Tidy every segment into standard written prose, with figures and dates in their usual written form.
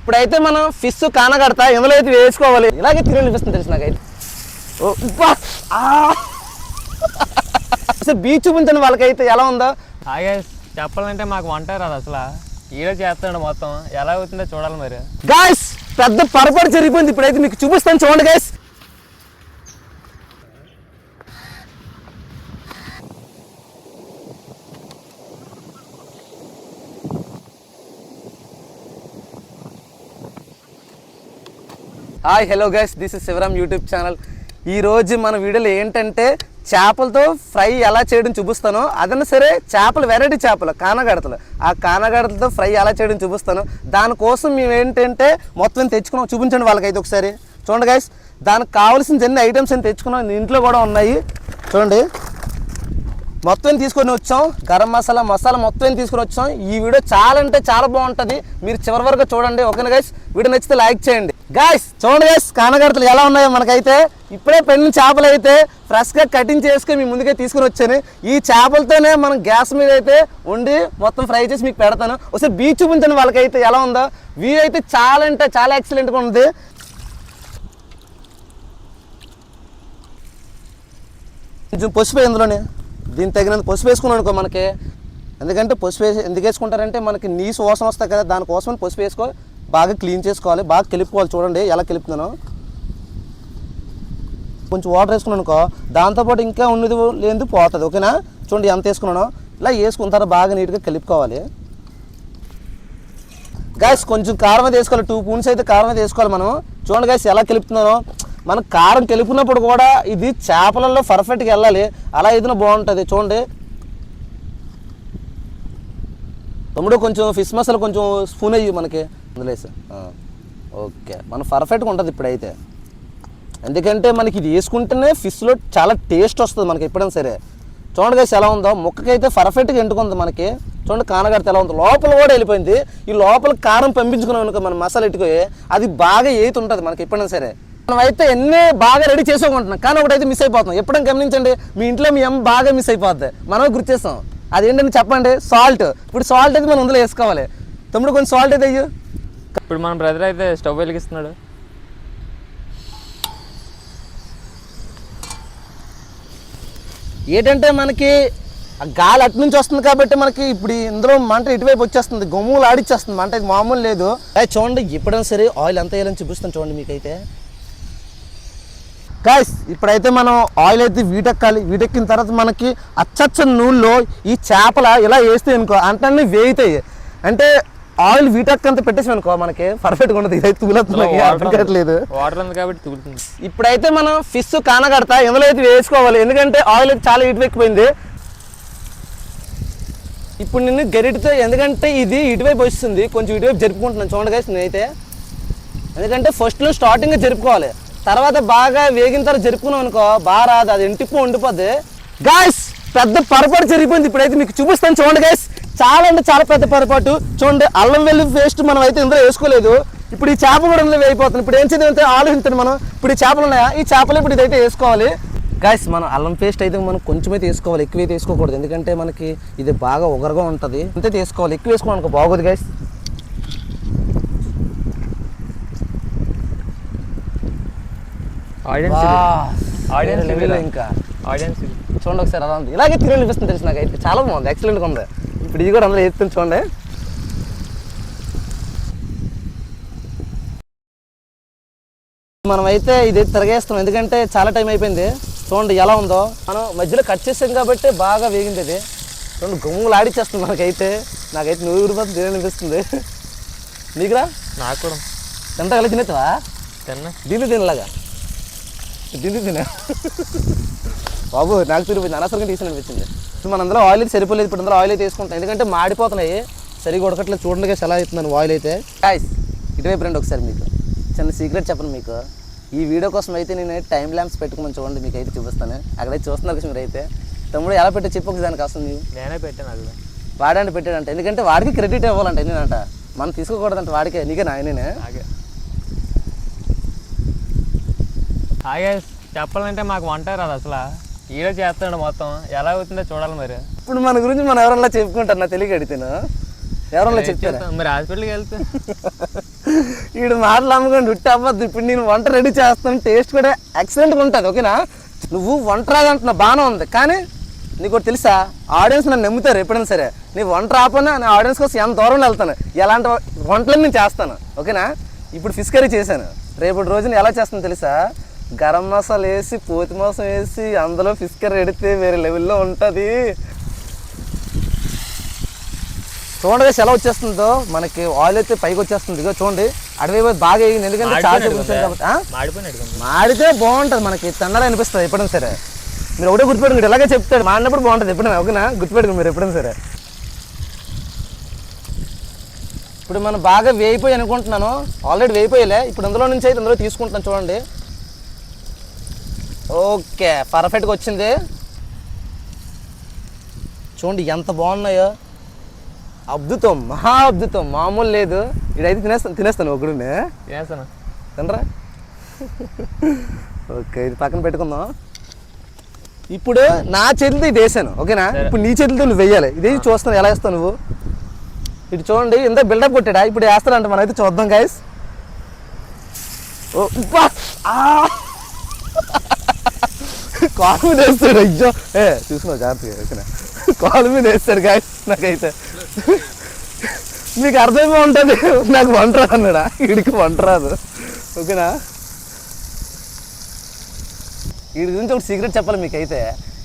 ఇప్పుడైతే మనం ఫిష్ కానగడతా ఎందులో అయితే వేసుకోవాలి ఇలాగే తిరగనిపిస్తుంది తెలుసు నాకైతే అసలు బీచ్ చూపించండి వాళ్ళకైతే ఎలా ఉందో. చెప్పాలంటే మాకు వంట రాదు అసలు, ఈడే చేస్తాడు మొత్తం, ఎలా అవుతుందో చూడాలి మరి. గాయస్ పెద్ద పొరపాటు జరిగిపోయింది, ఇప్పుడైతే మీకు చూపిస్తాను చూడండి guys. Hi hello guys, this is Shivaram YouTube channel. ఈరోజు మన వీడియోలో ఏంటంటే చేపలతో ఫ్రై ఎలా చేయడం చూపిస్తాను. అదన్నా సరే చేపలు వెరైటీ చేపలు కానగడతలు, ఆ కానగడతలతో ఫ్రై ఎలా చేయడం చూపిస్తాను. దానికోసం మేము ఏంటంటే మొత్తం తెచ్చుకున్నాం, చూపించండి వాళ్ళకైతే ఒకసారి చూడండి గైస్. దానికి కావాల్సిన ఎన్ని ఐటమ్స్ అని తెచ్చుకున్నాం, ఇంట్లో కూడా ఉన్నాయి చూడండి. మొత్తం తీసుకొని వచ్చాం, గరం మసాలా మొత్తం తీసుకొని వచ్చాం. ఈ వీడియో చాలా అంటే చాలా బాగుంటుంది, మీరు చివరి వరకు చూడండి. ఓకేనా గైస్, వీడియో నచ్చితే లైక్ చేయండి. గాయస్ చూడండి గైస్, కానగడతలు ఎలా ఉన్నాయో మనకైతే. ఇప్పుడే పెళ్ళిన చేపలు అయితే ఫ్రెష్గా కటింగ్ చేసుకుని మీ ముందుకే తీసుకుని వచ్చాను. ఈ చేపలతోనే మనం గ్యాస్ మీద అయితే వండి మొత్తం ఫ్రై చేసి మీకు పెడతాను. ఒకసారి బీచ్ చూపించండి వాళ్ళకైతే ఎలా ఉందో. వ్యూ అయితే చాలా అంటే చాలా ఎక్సలెంట్గా ఉంది. కొంచెం పసుపు ఇందులోనే, దీనికి తగినంత పసుపు వేసుకున్నాను అనుకో మనకి. ఎందుకంటే పసుపు ఎందుకు వేసుకుంటారంటే మనకి నీసు వాసన వస్తాయి కదా, దానికోసం పసుపు వేసుకో. బాగా క్లీన్ చేసుకోవాలి, బాగా కలిపుకోవాలి. చూడండి ఎలా కలుపుతున్నాను. కొంచెం వాటర్ వేసుకున్నాను అనుకో, దాంతోపాటు ఇంకా ఉన్నది లేదు పోతుంది. ఓకేనా, చూడండి ఎంత వేసుకున్నాను. ఇలా వేసుకున్న తర్వాత బాగా నీట్గా కలుపుకోవాలి. గాయస్ కొంచెం కారం అయితే వేసుకోవాలి, 2 స్పూన్స్ అయితే కారం అయితే వేసుకోవాలి మనం. చూడండి గాయస్ ఎలా కలుపుతున్నాను. మనం కారం కలిపినప్పుడు కూడా ఇది చేపలలో పర్ఫెక్ట్గా వెళ్ళాలి, అలా ఏదైనా బాగుంటుంది. చూడండి తమ్ముడు, కొంచెం ఫిష్ మసాలా కొంచెం స్పూన్ అయ్యి మనకి అందులో వేసి. ఓకే, మనం పర్ఫెక్ట్గా ఉంటుంది ఇప్పుడైతే. ఎందుకంటే మనకి ఇది వేసుకుంటేనే ఫిష్లో చాలా టేస్ట్ వస్తుంది మనకి ఎప్పుడైనా సరే. చూడండి గైస్ ఎలా ఉందో, ముక్కకైతే పర్ఫెక్ట్గా ఎంటుకుంది మనకి. చూడండి కానగడత ఎలా ఉందో, లోపల కూడా వెళ్ళిపోయింది. ఈ లోపల కారం పంపించుకున్నాం అనుకో మనం మసాలా ఇట్టుకోయి, అది బాగా ఉంటుంది మనకి ఎప్పుడైనా సరే. మనం అయితే ఎన్ని బాగా రెడీ చేసుకోకుంటున్నాం, కానీ ఒకటైతే మిస్ అయిపోతున్నాం. ఎప్పుడైనా గమనించండి, మీ ఇంట్లో మీ అమ్మ బాగా మిస్ అయిపోద్ది, మనమే గుర్తు చేస్తాం. అదేంటని చెప్పండి, సాల్ట్. ఇప్పుడు సాల్ట్ అయితే మనం అందులో వేసుకోవాలి. తమ్ముడు కొంచెం సాల్ట్ అయితే అయ్యు. ఇప్పుడు మన బ్రదర్ అయితే స్టవ్ వెలిగిస్తున్నాడు. ఏంటంటే మనకి ఆ గాలి అటు నుంచి వస్తుంది కాబట్టి మనకి ఇప్పుడు ఇందులో మంట ఇటువైపు వచ్చేస్తుంది, గమ్ములు ఆడిచ్చేస్తుంది మంట. ఇది మామూలు లేదు. చూడండి ఎప్పుడైనా సరే ఆయిల్ ఎంత వేయాలని చూపిస్తాను చూడండి మీకైతే. గాయస్ ఇప్పుడైతే మనం ఆయిల్ అయితే వీటెక్కాలి. వీటెక్కిన తర్వాత మనకి అచ్చచ్చ నూనెలో ఈ చేపల ఇలా వేస్తే అనుకో అంటే వేగుతాయి. అంటే ఆయిల్ వీటెక్కంత పెట్టేసి అనుకో మనకి పర్ఫెక్ట్గా ఉండదు. ఇదైతే తూలట్లేదు, వాటర్ ఉంది కాబట్టి తూలుతుంది. ఇప్పుడైతే మనం ఫిష్ కానగడతా ఎందులో అయితే వేసుకోవాలి, ఎందుకంటే ఆయిల్ అయితే చాలా ఇటువైపు ఎక్కిపోయింది. ఇప్పుడు నేను గరిటితో, ఎందుకంటే ఇది ఇటువైపు వస్తుంది, కొంచెం ఇటువైపు జరుపుకుంటున్నాను చూడండి గైస్ నేనైతే. ఎందుకంటే ఫస్ట్లో స్టార్టింగ్గా జరుపుకోవాలి, తర్వాత బాగా వేగిన తర్వాత జరుపుకున్నాం అనుకో బాగా రాదు, అది ఎంటిపో ఉండిపోద్ది. గాయస్ పెద్ద పొరపాటు జరిగిపోయింది, ఇప్పుడైతే మీకు చూపిస్తాను చూడండి గైస్. చాలా అంటే చాలా పెద్ద పొరపాటు. చూడండి అల్లం వెల్లుల్లి పేస్ట్ మనం అయితే ఇందులో వేసుకోలేదు. ఇప్పుడు ఈ చేప కూడా ఇందులో వేయిపోతుంది. ఇప్పుడు ఏం చేద్దామంటే ఆలోచించండి మనం, ఇప్పుడు ఈ చేపలు ఉన్నాయా, ఈ చేపలు ఇప్పుడు ఇదైతే వేసుకోవాలి. గాయస్ మనం అల్లం పేస్ట్ అయితే మనం కొంచెం అయితే వేసుకోవాలి, ఎక్కువైతే వేసుకోకూడదు. ఎందుకంటే మనకి ఇది బాగా ఒగరగా ఉంటుంది, అంతే వేసుకోవాలి. ఎక్కువ వేసుకోవాలి అనుకో బాగోదు గాయస్. ఇంకా చూడండి ఒకసారి అలా ఉంది, ఇలాగే తిరగనిపిస్తుంది తెలుసు నాకైతే. చాలా బాగుంది, ఎక్సలెంట్గా ఉంది. ఇప్పుడు ఇది కూడా అందులో వేస్తుంది చూడండి. మనం అయితే ఇది తిరగేస్తున్నాం ఎందుకంటే చాలా టైం అయిపోయింది. చూడండి ఎలా ఉందో, మనం మధ్యలో కట్ చేసాం కాబట్టి బాగా వేగింది ఇది. చూడండి గమ్ములు ఆడిచ్చేస్తుంది మనకైతే. నాకైతే 100 రూపాయలు తిననిపిస్తుంది. నీకురా? నాకు కూడా. ఎంత కలిసి తినేస్తావా? దీన్ని తినలాగా దీన్ని తిన బాబు, నాకు తిరిగిపోయింది, అనవసరంగా తీసిననిపించింది. ఇప్పుడు మన అందులో ఆయిల్ అయితే సరిపోలేదు. ఇప్పుడు అందులో ఆయిల్ అయితే వేసుకుంటాం, ఎందుకంటే మాడిపోతున్నాయి, సరిగా ఉడకట్లేదు. చూడండి ఎలా అవుతున్నాను ఆయిల్ అయితే. గాయ్స్ ఇటువైపు రండి ఒకసారి, మీకు చిన్న సీక్రెట్ చెప్పను మీకు. ఈ వీడియో కోసం అయితే నేను టైం ల్యాప్స్ పెట్టుకుని చూడండి, మీకు అయితే చూపిస్తాను. అక్కడైతే చూస్తున్నారు కదా మీరు అయితే. తమ్ముడు ఎలా పెట్టే చెప్పు దానికి వస్తుంది. నేనే పెట్టాను, అది వాడంటే పెట్టాడంట, ఎందుకంటే వాడికి క్రెడిట్ ఇవ్వాలంట. నేనంట మనం తీసుకోకూడదంట, వాడికే. నీకే నాయనే. చెప్పాలంటే మాకు వంట రాదు అసలు, ఈడే చేస్తాడు మొత్తం, ఎలా అవుతుందో చూడాలి మరి. ఇప్పుడు మన గురించి మనం ఎవరన్నా చెప్పుకుంటారు, నా తెలియక అడిగితేను ఎవరన్నా చెప్తారా? మరి హాస్పిటల్కి వెళ్తే వీడు మాటలు అమ్మకండి ఉట్టి అవ్వద్దు. ఇప్పుడు నేను వంట రెడీ చేస్తాను, టేస్ట్ కూడా ఎక్సలెంట్గా ఉంటుంది. ఓకేనా? నువ్వు వంట రాదంటున్నా బాగానే ఉంది, కానీ నీకు ఒకటి తెలుసా, ఆడియన్స్ నన్ను నమ్ముతారు ఎప్పుడైనా సరే. నీ వంట రాకపోయినా నేను ఆడియన్స్ కోసం ఎంత దూరం వెళ్తాను, ఎలాంటి వంటలను నేను చేస్తాను. ఓకేనా? ఇప్పుడు ఫిష్ కర్రీ చేశాను, రేపటి రోజున ఎలా చేస్తాను తెలుసా, గరం మసాలా వేసి పోతి మాంసం వేసి అందులో ఫిష్ కర్రీ ఎడితే వేరే లెవెల్లో ఉంటుంది. చూడండి ఎలా వచ్చేస్తుందో, మనకి ఆయిల్ అయితే పైకి వచ్చేస్తుంది. ఇదిగో చూడండి, అడవి బాగా వేయింది, ఎందుకంటే చాలా చూపించాను కాబట్టి. మాడితే బాగుంటుంది, మనకి తొందరగా అనిపిస్తుంది ఎప్పుడైనా సరే. మీరు ఒకటే గుర్తుపెట్టుకుంటే ఇలాగే చెప్తాడు, మాడినప్పుడు బాగుంటుంది ఎప్పుడైనా. ఓకేనా? గుర్తుపెట్టుకుని మీరు ఎప్పుడైనా సరే. ఇప్పుడు మనం బాగా వేయిపోయి అనుకుంటున్నాను, ఆల్రెడీ వేయిపోయలే. ఇప్పుడు అందులో నుంచి అయితే అందులో తీసుకుంటున్నాను. చూడండి, ఓకే, పర్ఫెక్ట్గా వచ్చింది. చూడండి ఎంత బాగున్నాయో, అద్భుతం, మహా అద్భుతం, మామూలు లేదు. ఇదైతే తినేస్తాను ఒకడునే తినరా. ఓకే, ఇది పక్కన పెట్టుకుందాం. ఇప్పుడు నా చేతులతో ఇది వేసాను. ఓకేనా? ఇప్పుడు నీ చేతులతో నువ్వు వెయ్యాలి. ఇది చూస్తాను ఎలా వేస్తావు నువ్వు. ఇటు చూడండి, ఎంత బిల్డప్ కొట్టాడా. ఇప్పుడు వేస్తానంట, మనమైతే చూద్దాం గైస్. ఓ కాలు మీద వేస్తాడు. అయ్యో చూసుకున్నావు జాగ్రత్తగా. ఓకేనా? కాలు మీద వేస్తాడు గైస్. నాకైతే మీకు అర్థమైపో ఉంటుంది, నాకు వంట రాదు అన్నాడా, వీడికి వంట రాదు. ఓకేనా? వీడి గురించి ఒక సీక్రెట్ చెప్పాలి మీకైతే.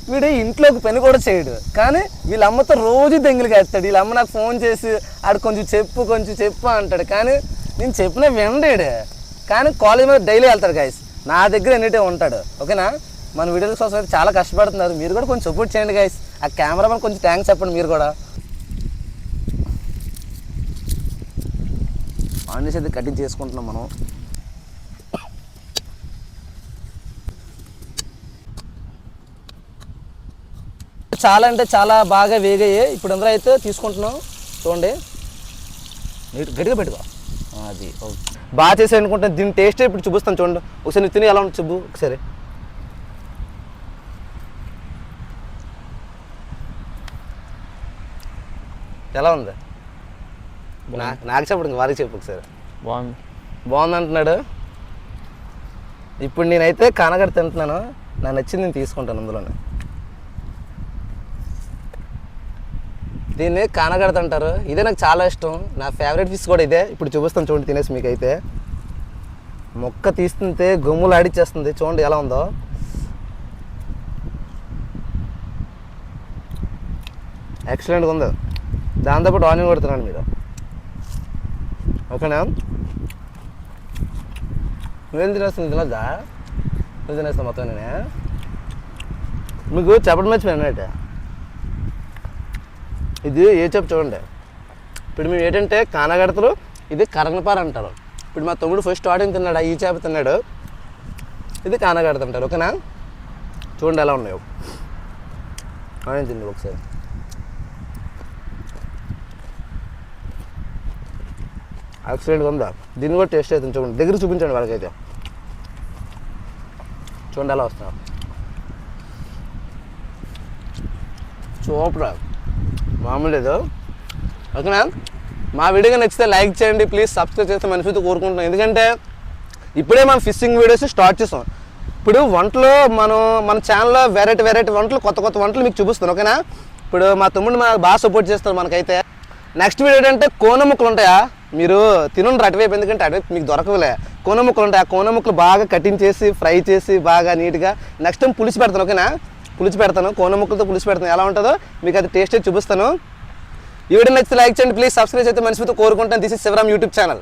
వీడు ఇంట్లోకి పని కూడా చేయడు, కానీ వీళ్ళ అమ్మతో రోజు దెంగులుగా వేస్తాడు. వీళ్ళ అమ్మ నాకు ఫోన్ చేసి ఆడు కొంచెం చెప్పు అంటాడు, కానీ నేను చెప్పినా వినడాడు. కానీ కాలేజ్ మీద డైలీ వెళ్తాడు గైస్, నా దగ్గర ఎన్నిటే ఉంటాడు. ఓకేనా? మన వీడియోల కోసం అయితే చాలా కష్టపడుతున్నారు, మీరు కూడా కొంచెం సపోర్ట్ చేయండి గైస్. ఆ కెమెరామెన్ కొంచెం థ్యాంక్స్ చెప్పండి మీరు కూడా. ఆనియన్స్ అయితే కటింగ్ చేసుకుంటున్నాం మనం. చాలా అంటే చాలా బాగా వేగాయి. ఇప్పుడు అందరూ అయితే తీసుకుంటున్నాం. చూడండి, గట్టిగా పెట్టుకో. అది ఓకే, బాగా చేసి అనుకుంటాను. దీని టేస్ట్ ఇప్పుడు చూపిస్తాను. చూడండి ఒకసారి, నువ్వు తిని ఎలా ఉంటుంది చూపు ఒకసారి. ఎలా ఉంది? నాకు చెప్పడు, ఇంక వారికి చెప్పు ఒకసారి. బాగుంది అంటున్నాడు. ఇప్పుడు నేనైతే కానగడ తింటున్నాను, నాకు నచ్చింది నేను తీసుకుంటాను అందులోనే. దీన్ని కానగడత అంటారు. ఇదే నాకు చాలా ఇష్టం, నా ఫేవరెట్ ఫిష్ కూడా ఇదే. ఇప్పుడు చూపిస్తాను చూడండి, తినేసి మీకైతే. మొక్క తీస్తుంటే గమ్ములు ఆడిచ్చేస్తుంది. చూడండి ఎలా ఉందో. ఎక్సలెంట్గా ఉంది. దాంతోపాటు ఆనియన్ కొడుతున్నాను మీరు. ఓకేనా? నువ్వేం తినేస్తుంది? తినొద్దా? నువ్వు తినేస్తావు మొత్తం. నేనే మీకు చెప్పడం మర్చిపోయాను అయితే, ఇది ఏ చేప చూడండి. ఇప్పుడు మేము ఏంటంటే కానగడతలు, ఇది కరంగపార అంటారు. ఇప్పుడు మా తమ్ముడు ఫస్ట్ స్టార్టింగ్ తిన్నాడు, ఈ చేప తిన్నాడు, ఇది కానగడత అంటారు. ఓకేనా? చూడండి ఎలా ఉన్నాయో. ఆనియన్ తిండి ఒకసారి. ఎక్సలెంట్గా ఉందా? దీన్ని కూడా టేస్ట్ అవుతుంది. చూడండి, దగ్గర చూపించండి వాళ్ళకైతే. చూడండి ఎలా వస్తా, సూపర్, మామూలు లేదు. ఓకేనా? మా వీడియోగా నచ్చితే లైక్ చేయండి, ప్లీజ్ సబ్స్క్రైబ్ చేస్తే మనసుతో కోరుకుంటున్నాం. ఎందుకంటే ఇప్పుడే మనం ఫిషింగ్ వీడియోస్ స్టార్ట్ చేస్తాం. ఇప్పుడు వంటలు మన ఛానల్లో వెరైటీ వంటలు, కొత్త వంటలు మీకు చూపిస్తాను. ఓకేనా? ఇప్పుడు మా తమ్ముడు బాగా సపోర్ట్ చేస్తారు మనకైతే. నెక్స్ట్ వీడియో ఏంటంటే కోన ముక్కలు ఉంటాయా, మీరు తినండి అటువైపు, ఎందుకంటే అటువైపు మీకు దొరకవులే. కోన ముక్కలు ఉంటాయి, ఆ కోన ముక్కలు బాగా కటింగ్ చేసి ఫ్రై చేసి బాగా నీట్గా నెక్స్ట్ టైం పులుసు పెడతాను. ఓకేనా? పులుసు పెడతాను, కోన ముక్కలతో పులుసు పెడతాను. ఎలా ఉంటుందో మీకు అది టేస్ట్ చూపిస్తాను. ఈ వీడియో నచ్చితే లైక్ చేయండి, ప్లీజ్ సబ్స్క్రైబ్ అయితే మనసుతో కోరుకుంటాను. This is Shivaram YouTube channel.